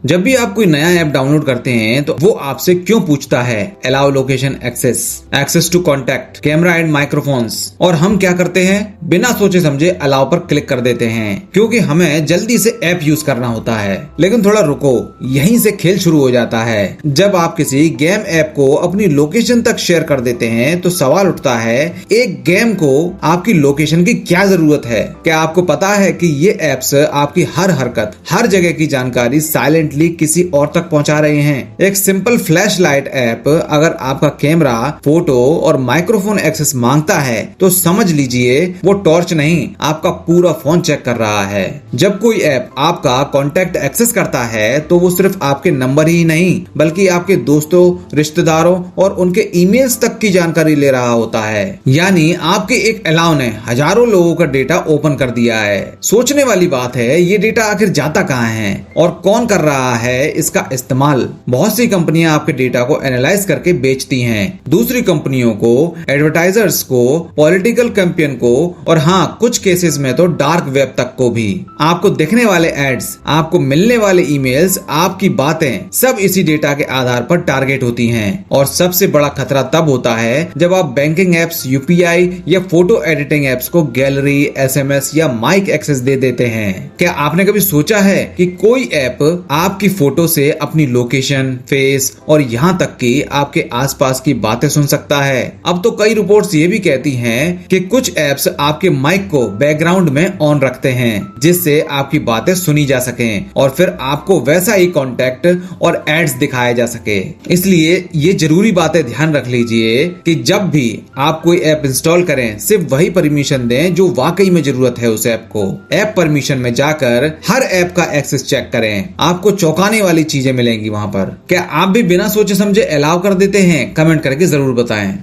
जब भी आप कोई नया ऐप डाउनलोड करते हैं तो वो आपसे क्यों पूछता है allow location access to contact, camera and microphones, और हम क्या करते हैं बिना सोचे समझे अलाउ पर क्लिक कर देते हैं क्योंकि हमें जल्दी से ऐप यूज करना होता है। लेकिन थोड़ा रुको, यहीं से खेल शुरू हो जाता है। जब आप किसी गेम ऐप को अपनी लोकेशन तक शेयर कर देते हैं तो सवाल उठता है, एक गेम को आपकी लोकेशन की क्या जरूरत है? क्या आपको पता है कि ये एप्स आपकी हर हरकत, हर जगह की जानकारी साइलेंटली किसी और तक पहुंचा रहे हैं? एक सिंपल फ्लैश लाइट ऐप अगर आपका कैमरा, फोटो और माइक्रोफोन एक्सेस मांगता है तो समझ लीजिए वो टॉर्च नहीं, आपका पूरा फोन चेक कर रहा है। जब कोई ऐप आपका कॉन्टैक्ट एक्सेस करता है तो वो सिर्फ आपके नंबर ही नहीं बल्कि आपके दोस्तों, रिश्तेदारों और उनके ईमेल्स तक की जानकारी ले रहा होता है। यानी आपके एक अलाउ ने हजारों लोगों का डेटा ओपन कर दिया है। सोचने वाली बात है, ये डेटा आखिर जाता कहाँ है और कौन कर रहा है इसका इस्तेमाल? बहुत सी कंपनियां आपके डेटा को एनालाइज करके बेचती हैं, दूसरी कंपनियों को, एडवर्टाइजर्स को, पॉलिटिकल कैंपेन को और हाँ, कुछ केसेस में तो डार्क वेब तक को भी। आपको दिखने वाले एड्स, आपको मिलने वाले ईमेल्स, आपकी बातें सब इसी डेटा के आधार पर टारगेट होती हैं। और सबसे बड़ा खतरा तब होता है जब आप बैंकिंग एप्स, यूपीआई या फोटो एडिटिंग एप्स को गैलरी, एसएमएस या माइक एक्सेस दे देते हैं। क्या आपने कभी सोचा है कि कोई ऐप आपकी फोटो से अपनी लोकेशन, फेस और यहाँ तक कि आपके आसपास की बातें सुन सकता है? अब तो कई रिपोर्ट्स ये भी कहती हैं कि कुछ ऐप्स आपके माइक को बैकग्राउंड में ऑन रखते हैं जिससे आपकी बातें सुनी जा सकें और फिर आपको वैसा ही कॉन्टेक्ट और एड्स दिखाया जा सके। इसलिए ये जरूरी बातें ध्यान रख लीजिए कि जब भी आप कोई ऐप इंस्टॉल करें सिर्फ वही परमिशन दें जो वाकई में जरूरत है उस ऐप को। ऐप परमिशन में जाकर हर ऐप का एक्सेस चेक करें, आपको चौंकाने वाली चीजें मिलेंगी वहां पर। क्या आप भी बिना सोचे समझे अलाउ कर देते हैं? कमेंट करके जरूर बताएं।